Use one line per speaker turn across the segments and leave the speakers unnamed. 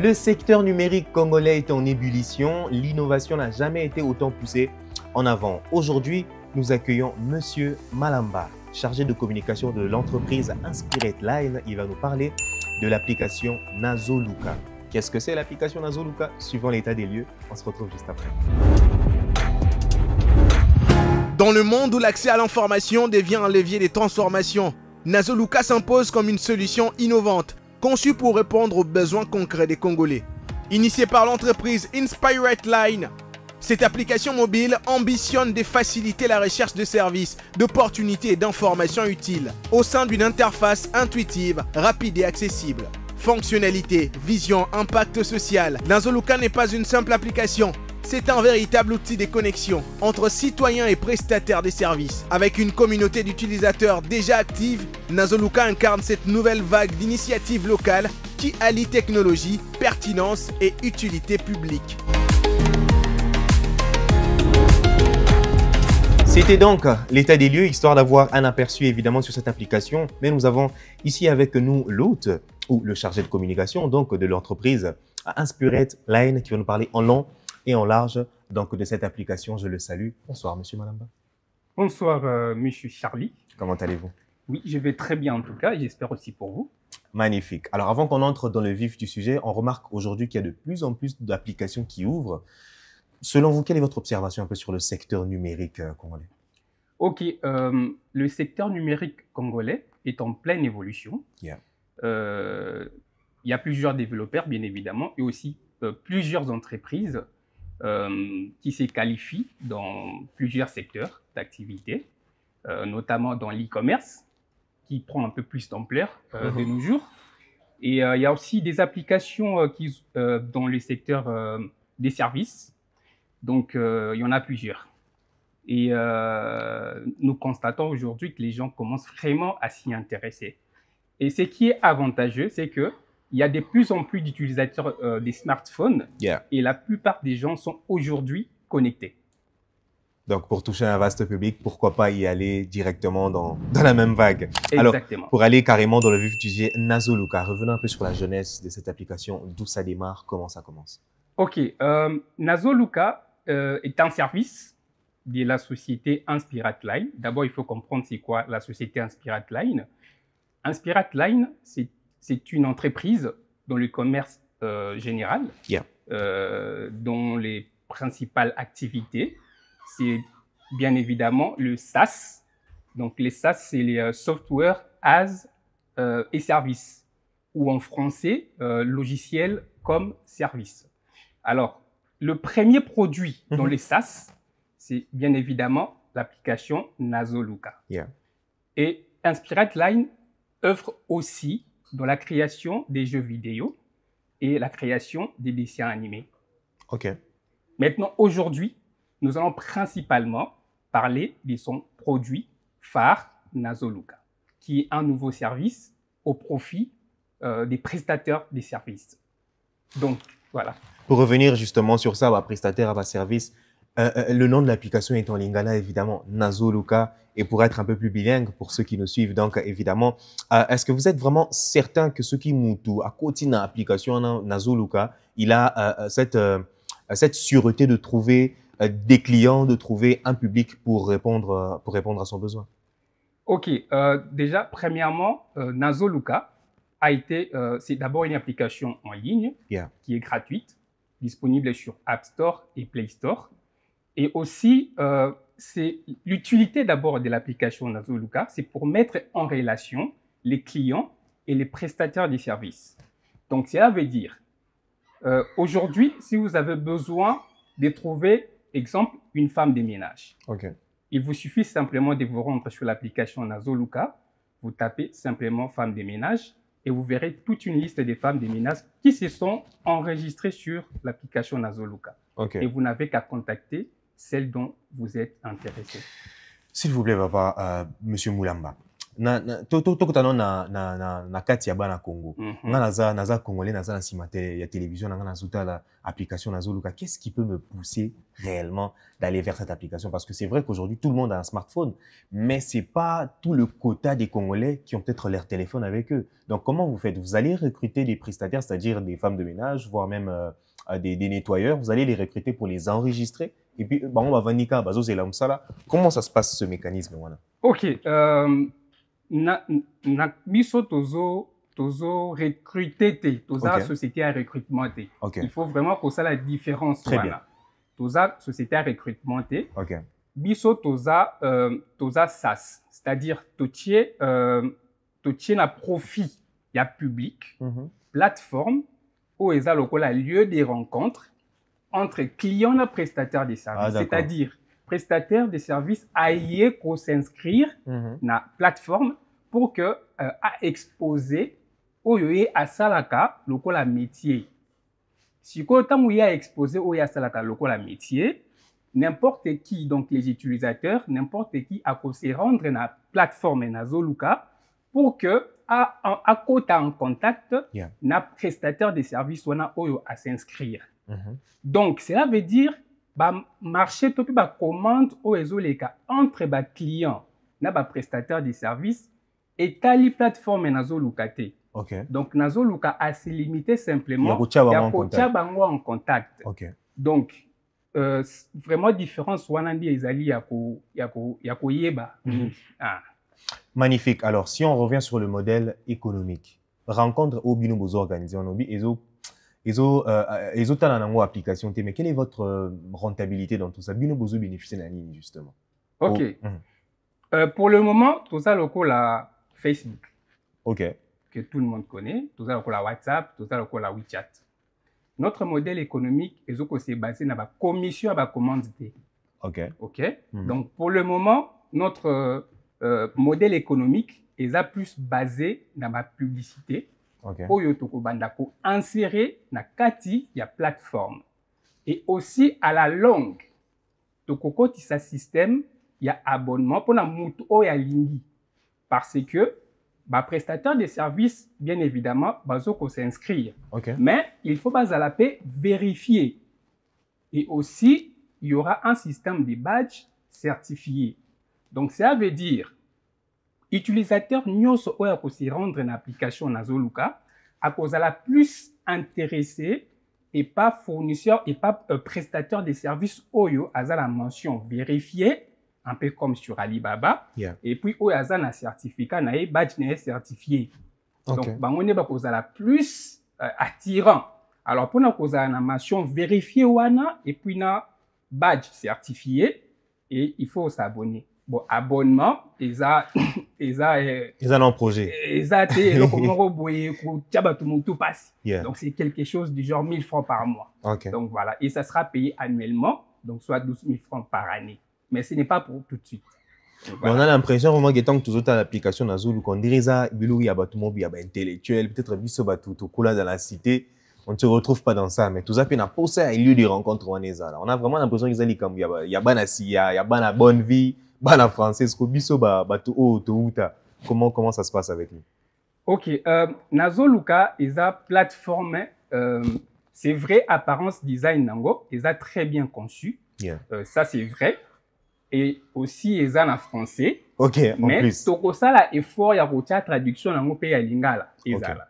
Le secteur numérique congolais est en ébullition. L'innovation n'a jamais été autant poussée en avant. Aujourd'hui, nous accueillons Monsieur Malamba, chargé de communication de l'entreprise Inspired Line. Il va nous parler de l'application Nazoluka. Qu'est-ce que c'est l'application Nazoluka? Suivant l'état des lieux, on se retrouve juste après.
Dans le monde où l'accès à l'information devient un levier des transformations, Nazoluka s'impose comme une solution innovante, conçue pour répondre aux besoins concrets des Congolais. Initiée par l'entreprise Inspired Line, cette application mobile ambitionne de faciliter la recherche de services, d'opportunités et d'informations utiles au sein d'une interface intuitive, rapide et accessible. Fonctionnalité, vision, impact social. Nazoluka n'est pas une simple application. C'est un véritable outil de connexion entre citoyens et prestataires des services. Avec une communauté d'utilisateurs déjà active, Nazoluka incarne cette nouvelle vague d'initiatives locales qui allient technologie, pertinence et utilité publique.
C'était donc l'état des lieux, histoire d'avoir un aperçu évidemment sur cette application. Mais nous avons ici avec nous l'hôte ou le chargé de communication donc de l'entreprise Inspired Line qui va nous parler en long et en large donc de cette application. Je le salue. Bonsoir Monsieur Malamba.
Bonsoir Monsieur Charlie.
Comment allez-vous?
Oui, je vais très bien en tout cas, j'espère aussi pour vous.
Magnifique. Alors avant qu'on entre dans le vif du sujet, on remarque aujourd'hui qu'il y a de plus en plus d'applications qui ouvrent. Selon vous, quelle est votre observation un peu sur le secteur numérique congolais?
Ok, le secteur numérique congolais est en pleine évolution.
Yeah.
Il y a plusieurs développeurs bien évidemment et aussi plusieurs entreprises qui se qualifient dans plusieurs secteurs d'activité, notamment dans l'e-commerce, qui prend un peu plus d'ampleur de nos jours. Et il y a aussi des applications dans le secteur des services. Donc, il y en a plusieurs. Et nous constatons aujourd'hui que les gens commencent vraiment à s'y intéresser. Et ce qui est avantageux, c'est que il y a de plus en plus d'utilisateurs des smartphones et la plupart des gens sont aujourd'hui connectés.
Donc, pour toucher un vaste public, pourquoi pas y aller directement dans la même vague?
Exactement.
Alors, pour aller carrément dans le vif du sujet, Nazoluka, revenons un peu sur la jeunesse de cette application, d'où ça démarre, comment ça commence?
Ok, Nazoluka est un service de la société Inspired Line. D'abord, il faut comprendre c'est quoi la société Inspired Line. Inspired Line, c'est une entreprise dans le commerce général, dont les principales activités, c'est bien évidemment le SaaS. Donc, les SaaS, c'est les Software as et Services, ou en français, logiciel comme service. Alors, le premier produit dans les SaaS, c'est bien évidemment l'application Nazoluka. Et Inspired Line œuvre aussi dans la création des jeux vidéo et la création des dessins animés.
Ok.
Maintenant, aujourd'hui, nous allons principalement parler de son produit phare Nazoluka, qui est un nouveau service au profit des prestataires des services. Donc, voilà.
Pour revenir justement sur ça, prestataire à service, le nom de l'application est en lingala, évidemment, Nazoluka. Et pour être un peu plus bilingue, pour ceux qui nous suivent, donc évidemment, est-ce que vous êtes vraiment certain que ce qui moutou à côté de l'application Nazoluka, il a cette sûreté de trouver des clients, de trouver un public pour répondre à son besoin?
Ok, déjà, premièrement, Nazoluka c'est d'abord une application en ligne qui est gratuite, disponible sur App Store et Play Store. Et aussi, c'est l'utilité d'abord de l'application Nazoluka, c'est pour mettre en relation les clients et les prestataires des services. Donc, cela veut dire, aujourd'hui, si vous avez besoin de trouver, exemple, une femme de ménage, il vous suffit simplement de vous rendre sur l'application Nazoluka, vous tapez simplement femme de ménage et vous verrez toute une liste des femmes de ménage qui se sont enregistrées sur l'application Nazoluka. Et vous n'avez qu'à contacter celle dont vous êtes intéressé.
S'il vous plaît, papa, Monsieur Moulamba, tokutana na kati ya bana Congo. Nga naza congolais, naza na sima ya télévision, nga nazotala application Nazoluka. Qu'est-ce qui peut me pousser réellement d'aller vers cette application? Parce que c'est vrai qu'aujourd'hui tout le monde a un smartphone, mais c'est pas tout le quota des Congolais qui ont peut-être leur téléphone avec eux. Donc comment vous faites? Vous allez recruter des prestataires, c'est-à-dire des femmes de ménage, voire même des nettoyeurs. Vous allez les recruter pour les enregistrer. Et puis on va vanika bazo zela. Comment ça se passe ce mécanisme? Voilà.
Ok. Na biso tozo recruter toza société à recrutement te. Il faut vraiment que ça la différence.
Très bien.
Toza société à recrutement te. Biso toza SaaS, c'est-à-dire totier na profit ya public, plateforme où eza lokola lieu de rencontre entre clients et prestataires de services. C'est-à-dire prestataire de services aillé qu'on s'inscrire na plateforme pour que à exposer oyoye à salaka lokola métier. Si quand on y a exposé oyoye à salaka lokola métier, n'importe qui, donc les utilisateurs, n'importe qui a qu'à se rendre na plateforme Nazoluka pour que à côté en contact na prestataire de services wana oyo à s'inscrire. Donc cela veut dire marché topi ba commande o ezoleka entre ba client na ba prestataire de services et tali plateforme Nazoluka te. Donc Nazoluka a se limité simplement ya kotia bango en contact. Donc vraiment différence wanandi ezali ya ko yeba.
Magnifique. Alors si on revient sur le modèle économique, rencontre au bino bozo organisé en obi application, mais quelle est votre rentabilité dans tout ça? Bino bozo bénéficie en ligne justement.
Pour le moment, tout ça la Facebook.
Que
tout le monde connaît, tout ça la WhatsApp, tout ça la WeChat. Notre modèle économique est basé sur la commission à la commande. Donc pour le moment, notre modèle économique est plus basé dans la publicité. Oyo tokobandako insérer na kati ya plateforme. Et aussi à la longue, tokokoti sa système ya abonnement pour na mutu oya lingi. Parce que ba prestataire de services, bien évidemment, bazoko s'inscrire. Mais il faut la paix vérifier. Et aussi, il y aura un système de badge certifié. Donc ça veut dire utilisateur nyonso oya ko se rendre une application Nazoluka à cause de la plus intéressé et pas fournisseur et pas prestataire de services oyo aza la mention vérifiée un peu comme sur Alibaba et puis oyo aza na certificat na e badge na certifié. Donc bangone ba cause la plus attirant. Alors pour na cause na mention vérifiée wana et puis na badge certifié et il faut s'abonner. Bon, abonnement, ils
ont un projet.
Donc, c'est quelque chose du genre 1000 francs par mois. Donc, voilà. Et ça sera payé annuellement, donc soit 12 000 francs par année. Mais ce n'est pas pour tout de suite.
Voilà. On a l'impression vraiment que tant que tu as l'application Nazulu, qu'on dirait ça, il y a des intellectuels, peut-être dans la cité. On ne se retrouve pas dans ça, mais tout ça, on a posé un lieu de rencontre. On a vraiment l'impression qu'il y a une bonne vie. Bana français, comment ça se passe avec lui?
Nazoluka est une plateforme, c'est vrai, apparence design nango, est très bien conçu. Ça c'est vrai. Et aussi est en français.
Mais
toko sala effort ya kotia traduction nango pe ya lingala ezala.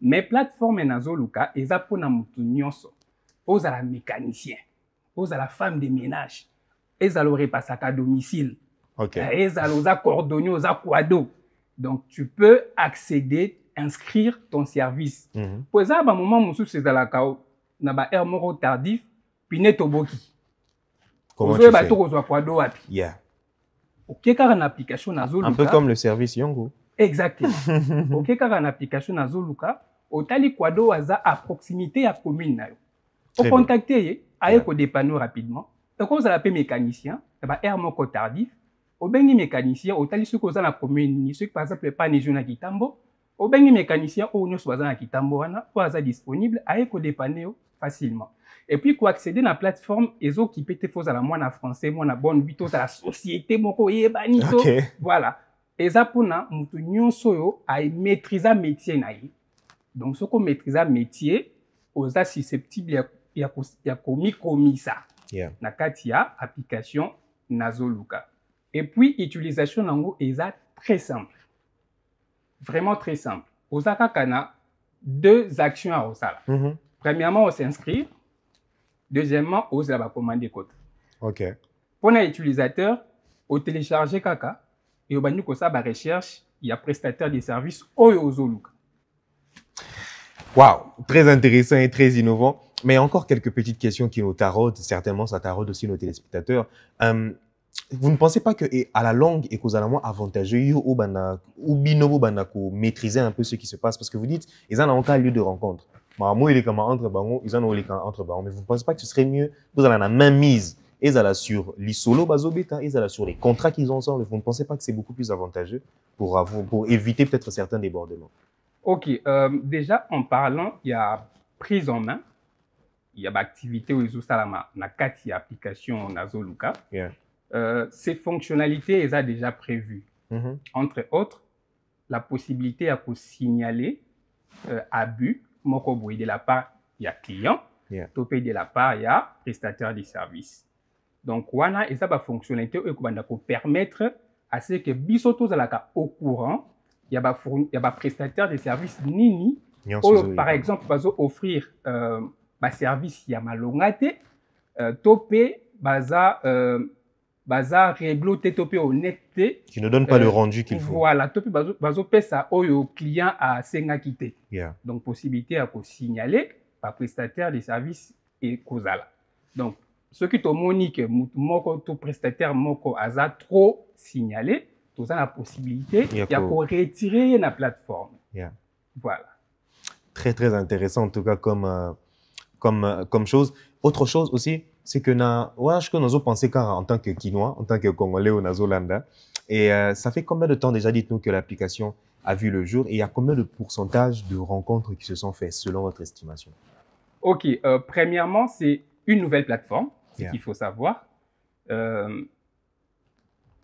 Mais plateforme Nazoluka est pour na mutu nyonso. Ozala mécanicien, ozala femme de ménage, ezala repassaka à domicile. Ezaloza cordonnier, oza quado. Donc tu peux accéder, inscrire ton service. Pour ça, à un moment où c'est la kao, na ba heure moro tardif, puis netoboki.
Comment tu fais?
Ok, car une application Nazoluka.
Un peu comme le service Yongo.
Exactement. Ok, car une application Nazoluka, otali quado aza à proximité à commune na yo. Au contacter, aille ko dépanner rapidement. Et quand vous avez mécanicien, na ba heure moko tardif. Au bengi mécanicien, au tali suko za na commune, ceux par exemple pas nejo na Kitambo, au bengi mécanicien ou nyo soza na Kitambo wana, ou aza disponible, aye ko dépanner facilement. Et puis pour accéder à la plateforme, ezo qui peut te faire la moi na français, moi na bonne vito à la société moko yebani to. Voilà. eza pona mutu nyonso oyo maîtriser métier na ye. Donc soko maîtriser métier oza susceptible ya komikomisa na kati ya application Nazoluka. Et puis utilisation nango eza très simple. Vraiment très simple. Oza kaka na deux actions à osala. Premièrement, on s'inscrire. Deuxièmement, on va commander code.
OK.
Pour un utilisateur, on télécharge kaka et on va nous ça ba recherche, il y a prestataire de services Ozoluka.
Wow, très intéressant et très innovant. Mais encore quelques petites questions qui nous taraudent. Certainement, ça taraude aussi nos téléspectateurs. Vous ne pensez pas que à la longue et qu'aux aliments avantageux ou binobo banako maîtriser un peu ce qui se passe parce que vous dites ils en ont aucun lieu de rencontre. Moi il est comme entre bango, ils en ont les entre bango, mais vous ne pensez pas que ce serait mieux vous allez la même mise ils allent sur les solos bazobeta, ils allent sur les contrats qu'ils ont ensemble. Vous ne pensez pas que c'est beaucoup plus avantageux pour éviter peut-être certains débordements?
OK, déjà en parlant, il y a prise en main, il y a activité où ils salama na kati application Nazoluka. Ces fonctionnalités, elles sont déjà prévues. Entre autres, la possibilité à signaler abus, de la part il y a client, topé de la part il y a prestataire de services. Donc, wana et ça va fonctionnalité pour permettre à ce que bisoto zalaka au courant, il y a prestataire de services nini, par exemple, va offrir service il y a malongate, topé baza régloté topé honnêteté
qui ne donne pas le rendu qu'il faut.
Voilà, topé bazo pesa au client à senga quitté. Donc possibilité à signaler par prestataire des services et causala. Donc ce qui te monique moko to prestataire moko aza trop signalé, tout ça la possibilité il y a pour retirer la plateforme. Voilà.
Très très intéressant en tout cas comme chose. Autre chose aussi, c'est que nous pensé en tant que Quinois, en tant que Congolais au Nazolanda. Et ça fait combien de temps déjà, dites-nous, que l'application a vu le jour et il y a combien de pourcentage de rencontres qui se sont faites selon votre estimation?
OK. Premièrement, c'est une nouvelle plateforme, ce qu'il faut savoir.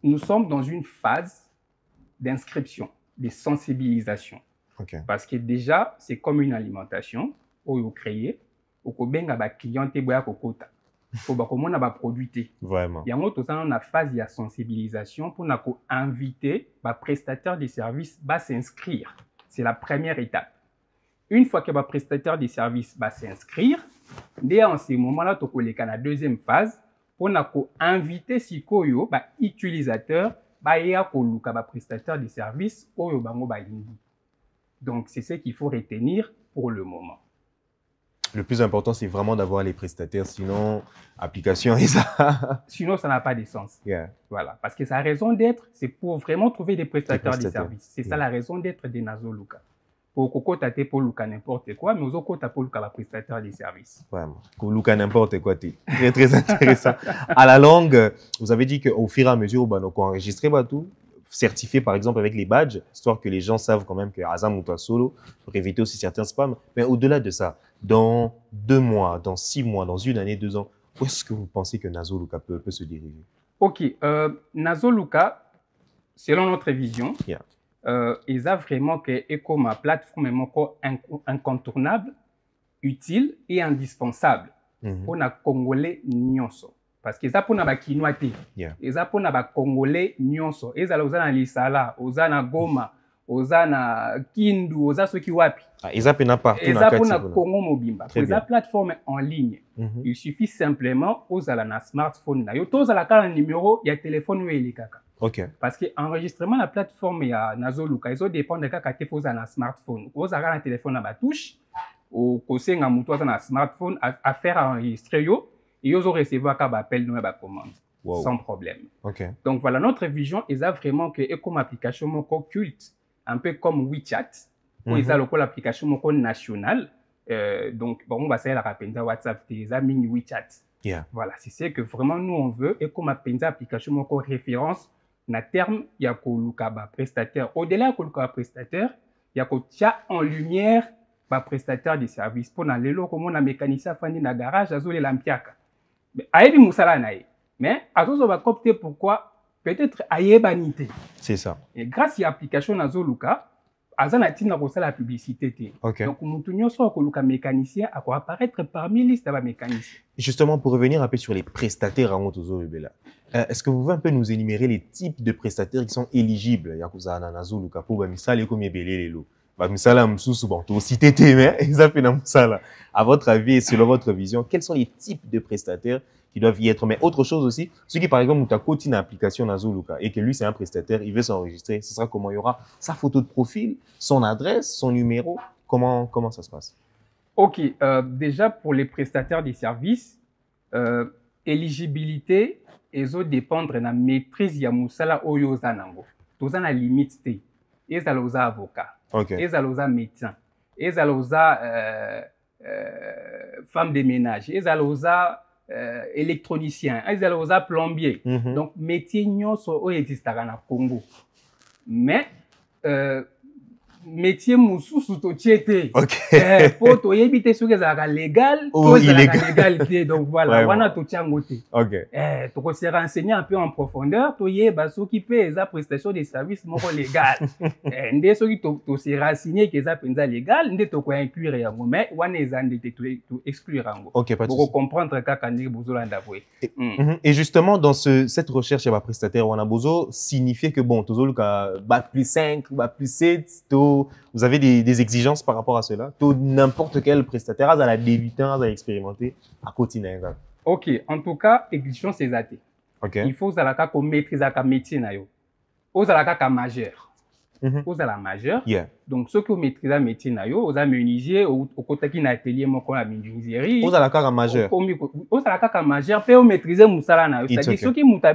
Nous sommes dans une phase d'inscription, de sensibilisation. Parce que déjà, c'est comme une alimentation, où vous créez, où vous avez des clients qui ont des produits.
Vraiment.
Il y a une phase de sensibilisation pour inviter les prestataires de services à s'inscrire. C'est la première étape. Une fois que les prestataires de services va s'inscrire, dès en ce moment-là, tu as la deuxième phase pour inviter les utilisateurs à prestataires de services. Donc, c'est ce qu'il faut retenir pour le moment.
Le plus important, c'est vraiment d'avoir les prestataires, sinon, application et ça.
Sinon, ça n'a pas de sens. Voilà. Parce que sa raison d'être, c'est pour vraiment trouver des prestataires de services. C'est ça la raison d'être de Nazoluka. Pour Koko Tate pour Luka n'importe quoi, mais aux autres, pour Luka la prestataire de services.
Vraiment. Pour Luka n'importe quoi, très, très intéressant. À la longue, vous avez dit qu'au fur et à mesure, on enregistré tout, certifié par exemple avec les badges, histoire que les gens savent quand même que Azam ou toi solo, pour éviter aussi certains spams. Mais au-delà de ça, dans 2 mois, dans 6 mois, dans 1 année, 2 ans, où est-ce que vous pensez que Nazoluka peut se diriger?
OK. Nazoluka, selon notre vision, ils ont vraiment que comme une plateforme incontournable, utile et indispensable pour les Congolais nyonso. Parce que ça pour na Quinois te, ça pour na Congolais nyonso. Ils ont na Lisala, na Goma, na Kindu, ceux qui wapi.
Ils ont na partout.
Ils ont na Congo mobimba. Pour la plateforme en ligne, il suffit simplement aux na smartphone na. Yo tous la carte numéro, il y a téléphone ou il kaka. Parce que enregistrement la plateforme ya Nazoluka, ils ont dépend de kaka te faut na smartphone. Aux na téléphone na batouche, au kosenga muto na smartphone à faire enregistrer yo. Et ils ont recevoir un appel nous à commande sans problème. Donc voilà notre vision. Ils ont vraiment que comme application culte, un peu comme WeChat, où ils ont l'application nationale. Donc bon, on va essayer la rappeler WhatsApp, ils ont mis WeChat. Voilà, c'est ce que vraiment nous on veut. Et comme application référence, na terme il y a Kolukaba prestataire. Au-delà de Kolukaba prestataire, il y a Kotia en lumière ba prestataire de services. Pour les lots comme on a mécanicien fandi na garage, azole lampiaka. Mais ayebi musala nae. Mais azozo va copter pourquoi peut-être ayebanité.
C'est ça.
Et grâce à l'application Nazoluka, azana tina kosa la publicité.
Ok.
Donc mutu nyonso akoluka mécanicien ako apparaître parmi liste ba mécanicien.
Justement, pour revenir un peu sur les prestataires à Motozo Bela, est-ce que vous pouvez un peu nous énumérer les types de prestataires qui sont éligibles Yakuza Nazoluka pour misala comme Belelelo? Misala msusu bon, to cité mais exactement ça. À votre avis et selon votre vision, quels sont les types de prestataires qui doivent y être? Mais autre chose aussi, ceux qui par exemple ont côté une application Nazoluka et que lui c'est un prestataire, il veut s'enregistrer, ce sera comment? Il y aura sa photo de profil, son adresse, son numéro, comment ça se passe?
Ok, déjà pour les prestataires des services, éligibilité ezo dépendre de la maîtrise ya musala oyo zanango. Toza na limite te. Ezala oza avocat,
Okay.
ezala oza médecin, ezala oza femme de ménage, ezala oza électronicien, ezala oza plombier. Donc métier nyonso oyo existaka na Congo. Mais métier mususu totie te.
Ok.
Po toyebi te soki ezalaka légal
ou
illégal te. Donc voilà, wana totie yango te.
Ok.
Toko se renseigner un peu en profondeur, toyeba soki pe eza prestation de service moko légal. Nde soki to se renseigner que eza penza légal, nde toko inclure yango, mais wana eza ndete to exclure yango.
Ok, pas de
souci. Pour comprendre kaka ndenge bozolanda boye.
Et justement, dans cette recherche à prestataire, wana bozo signifie que bon, tozoluka bac plus 5, bac plus 7, vous avez des exigences par rapport à cela? N'importe quel prestataire, à la débutant, à expérimenter, à continuer.
Ok, en tout cas, exigence c'est ça.
Okay.
Il faut qu'on maîtrise le métier. Vous avez un majeur. Vous avez un majeur.
Yeah.
Donc, ceux qui maîtrisent le métier, vous avez un menuisier, au côté qui n'a atelier, mon la menuiserie.
Vous avez un majeur.
Vous avez un majeur, puis vous maîtrisez le musala. C'est-à-dire, ceux qui ont un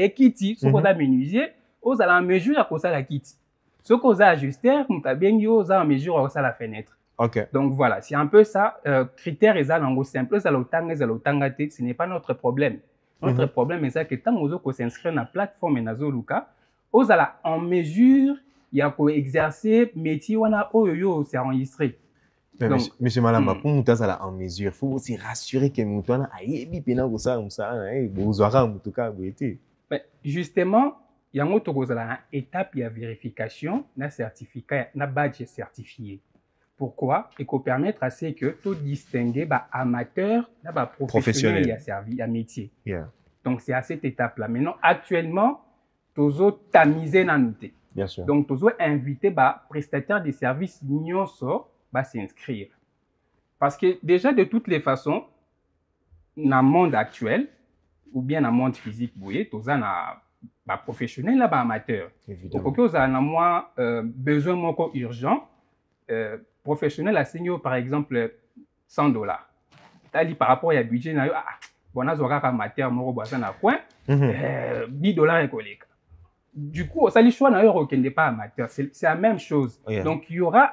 kiti, ceux qui ont un menuisier, vous avez un mesure à cause de la kiti. Ceux qui ont un ajusteur, vous avez un mesure à cause de la fenêtre.
Okay.
Donc voilà, c'est un peu ça. Critères, c'est simple, ce n'est pas notre problème. Notre problème, c'est que tant que s'inscrit dans la plateforme Nazoluka, vous allez en mesure d'exercer le métier où c'est enregistré.
Donc, monsieur Malamba, pour nous en mesure, il faut aussi rassurer que nous sommes
justement, il y a une étape de vérification, un certificat, un badge certifié. Pourquoi? Et qu'on permettre à ce que tout distinguer amateur, professionnel et servi à métier.
Yeah.
Donc c'est à cette étape-là. Maintenant, actuellement, tous tamisé dans nous.
Bien sûr.
Donc tous invité prestataires de services nyonso s'inscrire. Parce que déjà de toutes les façons, dans le monde actuel ou bien dans le monde physique, vous voyez, tous professionnel là amateur.
Évidemment.
Donc vous avez moins besoin moins urgent. Professionnel à signer par exemple $100. C'est-à-dire par rapport à budget, bon, amateur, $10 est collègue. Du coup, ça choix n'est pas amateur. C'est la même chose.
Oh, yeah.
Donc, il y aura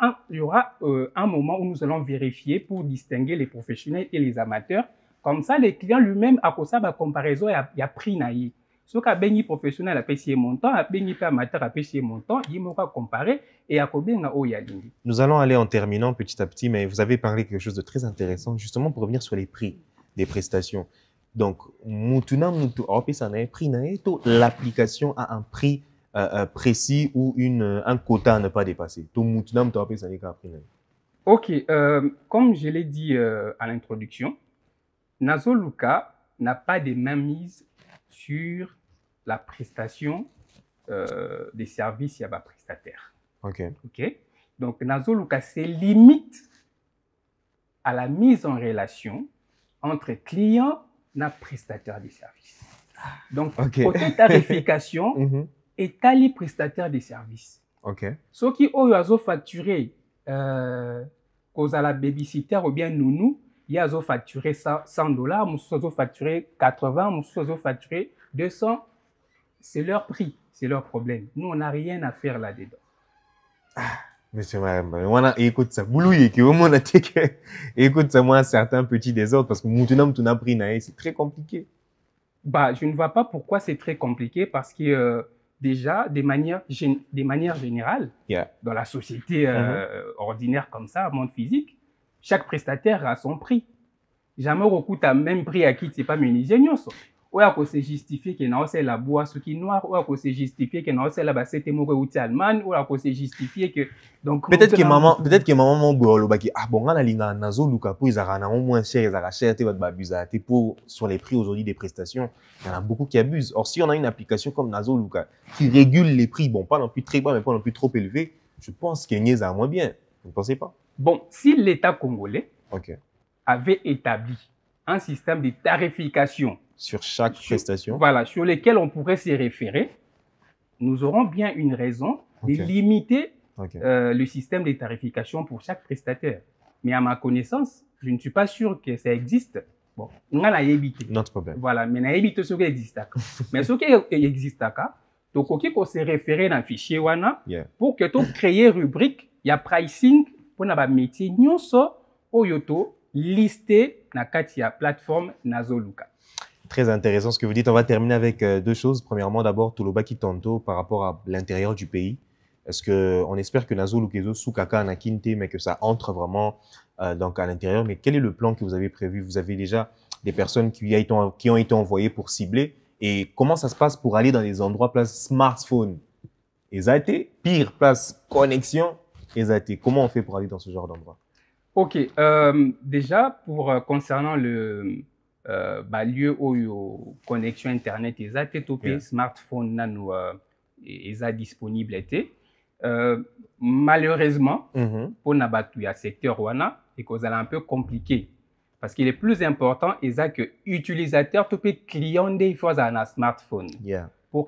un moment où nous allons vérifier pour distinguer les professionnels et les amateurs. Comme ça, les clients lui-même, à cause de la comparaison, il y a prix naïf. Ce qu'a béni professionnel a payé montant, a béni amateur a payé montant, il m'a comparé et à combien a oyalindi.
Nous allons aller en terminant petit à petit, mais vous avez parlé de quelque chose de très intéressant, justement pour revenir sur les prix des prestations. Donc, l'application a un prix précis ou un quota à ne pas dépasser.
Ok, comme je l'ai dit à l'introduction, Nazoluka n'a pas de mainmise sur la prestation des services à prestataire.
Ok.
Donc, Nazoluka se limite à la mise en relation entre client et prestataire de services. Donc, côté tarification, et tali prestataire de services. Ce qui ont facturé cause à la babysitter ou bien nounou, il y a facturé $100, nous facturé 80, nous facturé 200. C'est leur prix, c'est leur problème. Nous, on n'a rien à faire là-dedans.
Monsieur Maramba, écoute ça, écoute ça, moi, certains petits désordres, parce que maintenant, prix, c'est très compliqué.
Je ne vois pas pourquoi c'est très compliqué, parce que déjà, de manière générale, dans la société ordinaire comme ça, monde physique, chaque prestataire a son prix. Jamais recoute à même prix à qui c'est pas menuisier. oyo akose justifier que naosala bois soki noir, oyo akose justifier que naosala basete moko euti Allemagne, oyo akose justifier que donc
peut-être que maman mon boulot baki ah bon ngana linga nazo luka po izaka na moins cher ezaka cher te ba abuser te pour sur les prix aujourd'hui des prestations, il y en a beaucoup qui abusent. Or si on a une application comme Nazo Luka qui régule les prix, bon pas non plus très bas mais pas non plus trop élevé, je pense qu'il y a moins bien. Vous ne pensez pas?
Bon, si l'État congolais
OK,
avait établi un système de tarification
sur chaque prestation,
voilà, sur lesquels on pourrait s'y référer, nous aurons bien une raison de limiter le système de tarification pour chaque prestataire. Mais à ma connaissance, je ne suis pas sûr que ça existe. Bon, on a évité.
Not problem.
Voilà, mais on a évité ce qui existe. Mais ce qui existe, donc on se référer dans le fichier wana pour que tu crées rubrique, il y a pricing pour na ba métier nyonso oyoto listé na katia plateforme Nazo Luka.
Très intéressant ce que vous dites. On va terminer avec deux choses. Premièrement, d'abord, Tulobaki Tonto par rapport à l'intérieur du pays. Est-ce que on espère que Nazo Lukezo sous Kaka na Kinte, mais que ça entre vraiment donc à l'intérieur. Mais quel est le plan que vous avez prévu? Vous avez déjà des personnes qui ont été envoyées pour cibler. Et comment ça se passe pour aller dans des endroits place smartphone? Exacté. Pire place connexion. Exacté. Comment on fait pour aller dans ce genre d'endroit?
Ok. Déjà concernant le lieu où connexion internet exacté, topé smartphone nano est disponible été. Malheureusement, pour nabatu ya secteur wana, et que ça un peu compliqué. Parce qu'il est plus important, que utilisateur, tout client des fois à un smartphone. Pour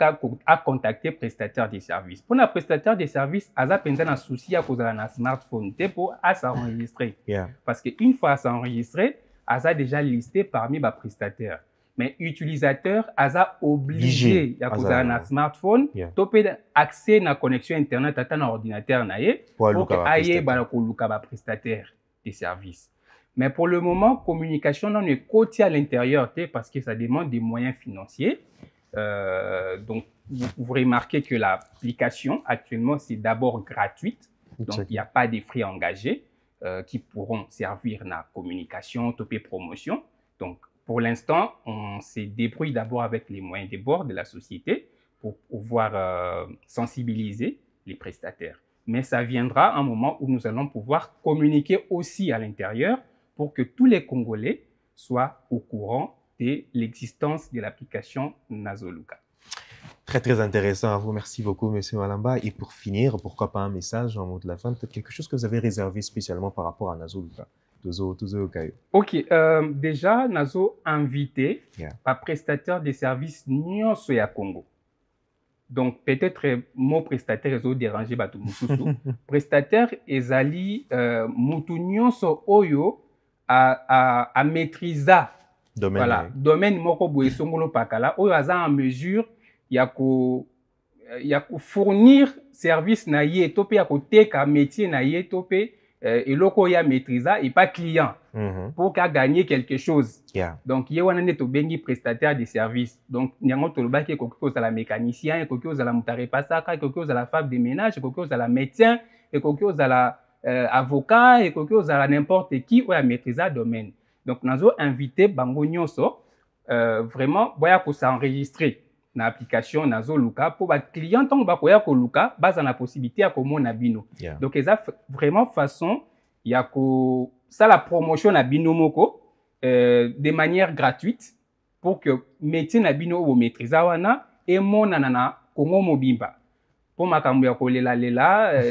contacter prestataire des services. Pour un prestataire des services, à ça penser un souci à cause d'un smartphone, pour s'enregistrer. Parce qu'une fois s'enregistrer, à ça déjà listé parmi les prestataires. Mais utilisateur, à ça obligé à cause d'un smartphone, tu peux accès à la connexion internet à ton ordinateur pour que aille ba prestataire des services. Mais pour le moment, communication non est côté à l'intérieur parce que ça demande des moyens financiers. Donc, vous remarquez que l'application actuellement c'est d'abord gratuite, donc il n'y a pas de frais engagés qui pourront servir à la communication, topé promotion. Donc, pour l'instant, on se débrouille d'abord avec les moyens de bord de la société pour pouvoir sensibiliser les prestataires. Mais ça viendra un moment où nous allons pouvoir communiquer aussi à l'intérieur pour que tous les Congolais soient au courant de l'existence de l'application Nazo Luka.
Très, très intéressant à vous. Merci beaucoup, Monsieur Malamba. Et pour finir, pourquoi pas un message en mot de la fin, peut-être quelque chose que vous avez réservé spécialement par rapport à Nazo Luka.
Ok, déjà, Nazo invité par prestataire de services nyonso ya Congo. Donc, peut-être mon prestataire est dérangé bato mususu. Prestataire ezali mutu nyonso oyo à maîtriser. Voilà, domaine moko boye songolo pakala oyo aza en mesure ya ko fournir service na ye topé ya ko teka métier na ye topé et loko ya maîtriser et pas client pour qu'à gagner quelque chose. Donc ye wana neto bengi prestataire de services. Donc nyango tolobaki ko koza la mécanicien, ko koza la mutare pasaka, ko koza la femme de ménage, ko koza la médecin, et ko koza la avocat, et ko koza la n'importe qui ou ya maîtriser domaine. Donc nazo invité bango nyonso vraiment boya ko s'enregistrer na application Nazo Luka pour ba client tant ba koya ko luka base na possibilité ya ko mona bino. Donc eza vraiment façon ya ko ça la promotion na bino moko de manière gratuite pour que métier na bino o maîtriser wana et mona na Congo mobimba. Pour makambo ya ko lela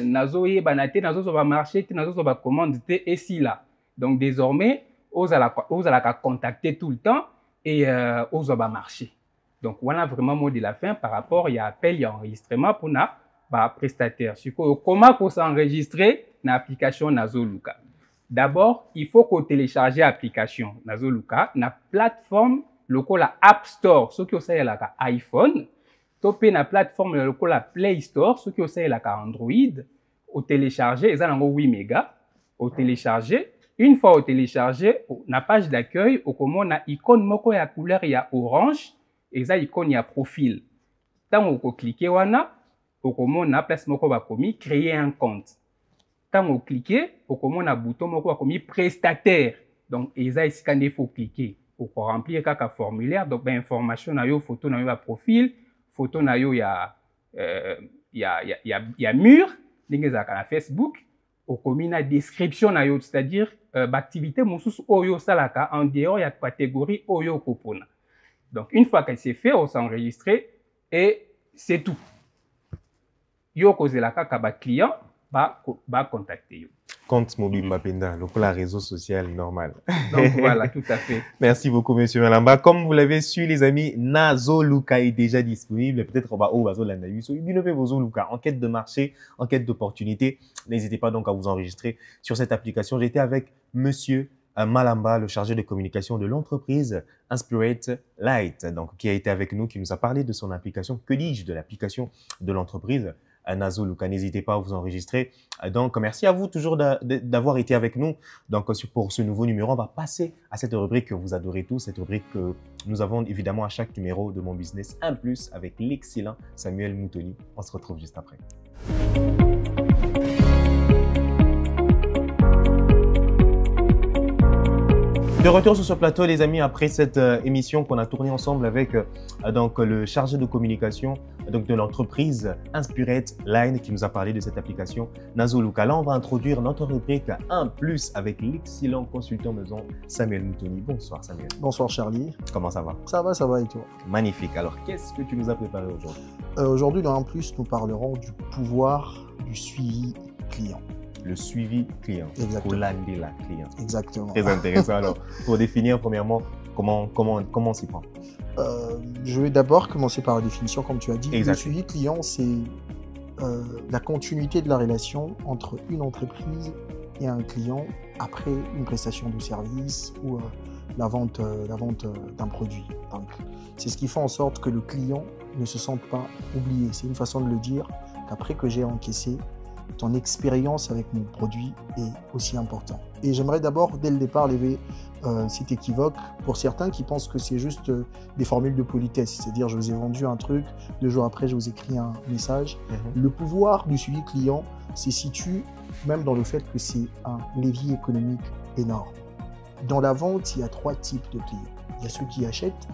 nazo yebana te nazo so ba marché te nazo so ba commande te et si là. Donc désormais aux allez contacter tout le temps et aux ba marché. Donc, voilà vraiment mot de la fin par rapport à appel et enregistrement pour na prestataire. Comment pour s'enregistrer dans l'application Nazo Luka? D'abord, il faut qu'on télécharge l'application Nazo Luka na plateforme local la App Store, ce qui est la iPhone, topé na plateforme local la Play Store, ce qui est la Android, au télécharger, ils ont 8 mégas, au télécharger. Une fois au télécharger, na page d'accueil, au comment na icône moko ya couleur ya orange, et ça icône ya profil. Tant on cliquer wana, au comment na place moko ba komi créer un compte. Tant on cliquer, au comment na bouton moko ba komi prestataire. Donc et ça ici quand il faut cliquer. remplir un formulaire. Donc, information, photo, profil, photo, il y a mur, na Facebook, au commis la description, c'est-à-dire l'activité oyo salaka en dehors, il y a catégorie oyo kopona. Donc, une fois qu'elle s'est fait, on s'enregistre et c'est tout. Yo cause la kaka client va contacter yo.
Compte mobile Mapenda, donc la réseau social normal.
Donc voilà, tout à fait.
Merci beaucoup, monsieur Malamba. Comme vous l'avez su, les amis, Nazoluka est déjà disponible. Peut-être on va au Nazoluka. En quête de marché, en quête d'opportunité. N'hésitez pas donc à vous enregistrer sur cette application. J'étais avec monsieur Malamba, le chargé de communication de l'entreprise Inspirate Light, donc qui a été avec nous, qui nous a parlé de son application. Que dis-je de l'application de l'entreprise Nazoluka? N'hésitez pas à vous enregistrer. Donc, merci à vous toujours d'avoir été avec nous. Donc, pour ce nouveau numéro, on va passer à cette rubrique que vous adorez tous, cette rubrique que nous avons évidemment à chaque numéro de Mon Business 1+, avec l'excellent Samuel Moutoni. On se retrouve juste après. De retour sur ce plateau, les amis, après cette émission qu'on a tournée ensemble avec donc, le chargé de communication donc, de l'entreprise Inspirate Line qui nous a parlé de cette application Nazoluka. Là, on va introduire notre rubrique 1+, avec l'excellent consultant maison Samuel Moutoni. Bonsoir Samuel.
Bonsoir Charlie.
Comment ça va?
Ça va et toi?
Magnifique. Alors, qu'est-ce que tu nous as préparé aujourd'hui?
Aujourd'hui, dans 1+, nous parlerons du pouvoir du suivi client.
Le suivi client.
Exactement.
Pour l'année la client.
Exactement.
Très intéressant. Alors, pour définir premièrement, comment on s'y prend?
Je vais d'abord commencer par la définition, comme tu as dit.
Exact.
Le suivi client, c'est la continuité de la relation entre une entreprise et un client après une prestation de service ou la vente d'un produit. Donc, c'est ce qui fait en sorte que le client ne se sente pas oublié. C'est une façon de le dire qu'après que j'ai encaissé, ton expérience avec mon produit est aussi important. Et j'aimerais d'abord, dès le départ, lever cet équivoque pour certains qui pensent que c'est juste des formules de politesse. C'est-à-dire, je vous ai vendu un truc, 2 jours après, je vous écris un message. Le pouvoir du suivi client se situe même dans le fait que c'est un levier économique énorme. Dans la vente, il y a 3 types de clients. Il y a ceux qui achètent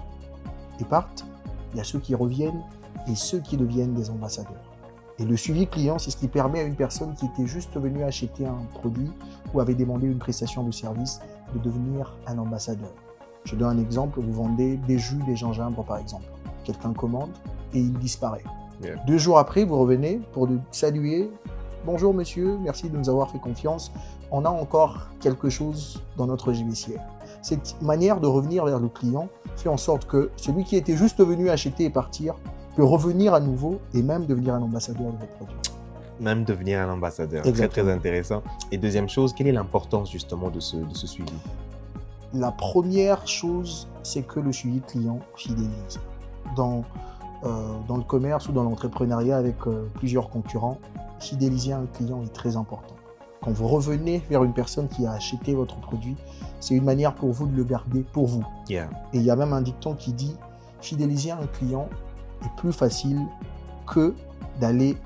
et partent, il y a ceux qui reviennent et ceux qui deviennent des ambassadeurs. Et le suivi client, c'est ce qui permet à une personne qui était juste venue acheter un produit ou avait demandé une prestation de service de devenir un ambassadeur. Je donne un exemple, vous vendez des jus, des gingembre par exemple. Quelqu'un commande et il disparaît. 2 jours après, vous revenez pour le saluer. Bonjour monsieur, merci de nous avoir fait confiance. On a encore quelque chose dans notre GBCR. Cette manière de revenir vers le client fait en sorte que celui qui était juste venu acheter et partir peut revenir à nouveau et même devenir un ambassadeur de votre produit.
Même devenir un ambassadeur.
Exactement.
Très, très intéressant. Et deuxième chose, quelle est l'importance justement de ce suivi?
La première chose, c'est que le suivi client fidélise. Dans le commerce ou dans l'entrepreneuriat avec plusieurs concurrents, fidéliser un client est très important. Quand vous revenez vers une personne qui a acheté votre produit, c'est une manière pour vous de le garder pour vous.
Yeah.
Et il y a même un dicton qui dit « fidéliser un client est plus facile que d'aller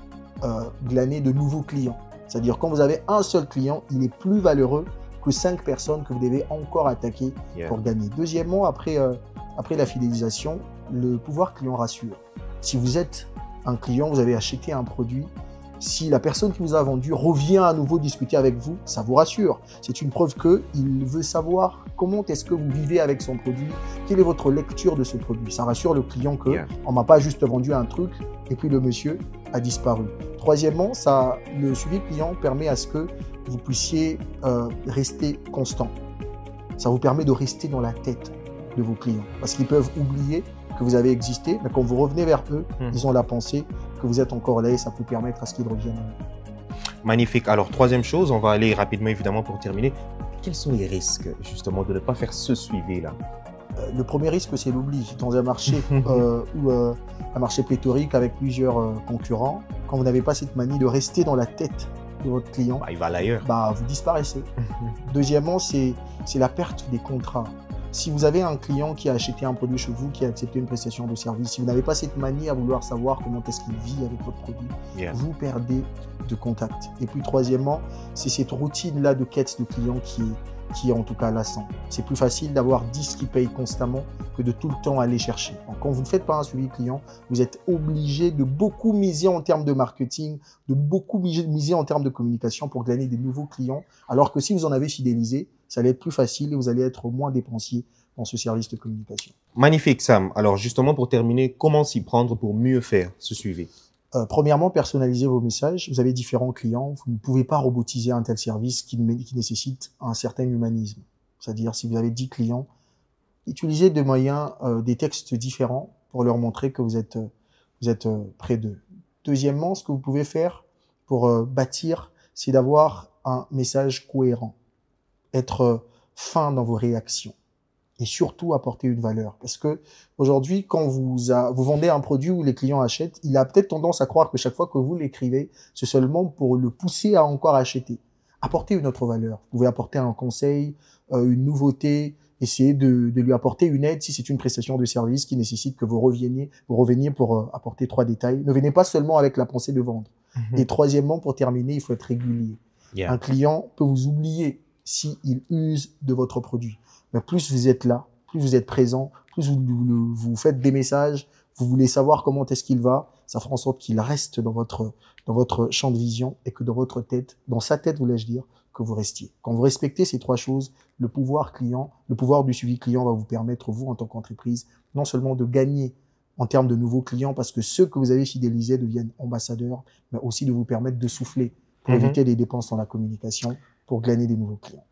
glaner de nouveaux clients ». C'est-à-dire quand vous avez un seul client, il est plus valeureux que 5 personnes que vous devez encore attaquer pour gagner. Deuxièmement, après la fidélisation, le pouvoir client rassure. Si vous êtes un client, vous avez acheté un produit, si la personne qui vous a vendu revient à nouveau discuter avec vous, ça vous rassure. C'est une preuve qu'il veut savoir comment est-ce que vous vivez avec son produit, quelle est votre lecture de ce produit. Ça rassure le client qu'on ne m'a pas juste vendu un truc et puis le monsieur a disparu. Troisièmement, le suivi client permet à ce que vous puissiez rester constant. Ça vous permet de rester dans la tête de vos clients parce qu'ils peuvent oublier que vous avez existé, mais quand vous revenez vers eux, ils ont la pensée que vous êtes encore là et ça peut permettre à ce qu'ils reviennent.
Magnifique. Alors, troisième chose, on va aller rapidement évidemment pour terminer. Quels sont les risques justement de ne pas faire ce suivi-là?
Le premier risque, c'est l'oubli. Dans un marché un marché pléthorique avec plusieurs concurrents, quand vous n'avez pas cette manie de rester dans la tête de votre client,
il va ailleurs.
Vous disparaissez. Deuxièmement, c'est la perte des contrats. Si vous avez un client qui a acheté un produit chez vous, qui a accepté une prestation de service, si vous n'avez pas cette manie à vouloir savoir comment est-ce qu'il vit avec votre produit, vous perdez de contact. Et puis troisièmement, c'est cette routine-là de quête de client qui est qui est en tout cas lassant. C'est plus facile d'avoir 10 qui payent constamment que de tout le temps aller chercher. Donc, quand vous ne faites pas un suivi client, vous êtes obligé de beaucoup miser en termes de marketing, de beaucoup miser en termes de communication pour gagner des nouveaux clients. Alors que si vous en avez fidélisé, ça allait être plus facile et vous allez être moins dépensier dans ce service de communication.
Magnifique, Sam. Alors, justement, pour terminer, comment s'y prendre pour mieux faire ce suivi?
Premièrement, personnalisez vos messages. Vous avez différents clients. Vous ne pouvez pas robotiser un tel service qui nécessite un certain humanisme. C'est-à-dire, si vous avez 10 clients, utilisez de moyens, des textes différents pour leur montrer que vous êtes près d'eux. Deuxièmement, ce que vous pouvez faire pour bâtir, c'est d'avoir un message cohérent. Être fin dans vos réactions. Et surtout apporter une valeur. Parce que aujourd'hui, quand vous vendez un produit où les clients achètent, il a peut-être tendance à croire que chaque fois que vous l'écrivez, c'est seulement pour le pousser à encore acheter. Apportez une autre valeur. Vous pouvez apporter un conseil, une nouveauté, essayer de lui apporter une aide si c'est une prestation de service qui nécessite que vous reveniez pour apporter 3 détails. Ne venez pas seulement avec la pensée de vendre. Et troisièmement, pour terminer, il faut être régulier. Un client peut vous oublier s'il use de votre produit. Mais plus vous êtes là, plus vous êtes présent, plus vous faites des messages, vous voulez savoir comment est-ce qu'il va, ça fera en sorte qu'il reste dans votre champ de vision et que dans votre tête, dans sa tête, voulais-je dire, que vous restiez. Quand vous respectez ces 3 choses, le pouvoir du suivi client va vous permettre, vous, en tant qu'entreprise, non seulement de gagner en termes de nouveaux clients parce que ceux que vous avez fidélisés deviennent ambassadeurs, mais aussi de vous permettre de souffler pour éviter des dépenses dans la communication pour gagner des nouveaux clients.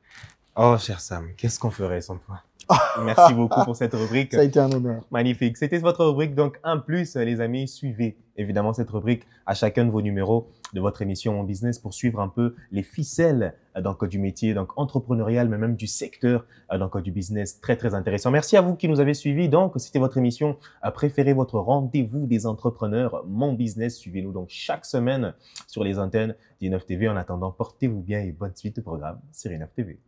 Oh, cher Sam, qu'est-ce qu'on ferait sans toi? Merci beaucoup pour cette rubrique.
Ça a été un honneur.
Magnifique. C'était votre rubrique. Donc, en plus, les amis, suivez évidemment cette rubrique à chacun de vos numéros de votre émission Mon Business pour suivre un peu les ficelles donc, du métier donc entrepreneurial, mais même du secteur donc, du business. Très, très intéressant. Merci à vous qui nous avez suivis. Donc, c'était votre émission préférée, votre rendez-vous des entrepreneurs, Mon Business. Suivez-nous donc chaque semaine sur les antennes d'I9 TV. En attendant, portez-vous bien et bonne suite de programme sur I9 TV.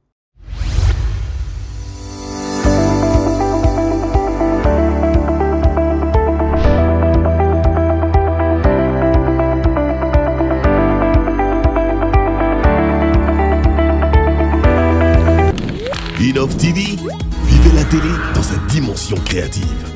I9 TV, vivez la télé dans sa dimension créative.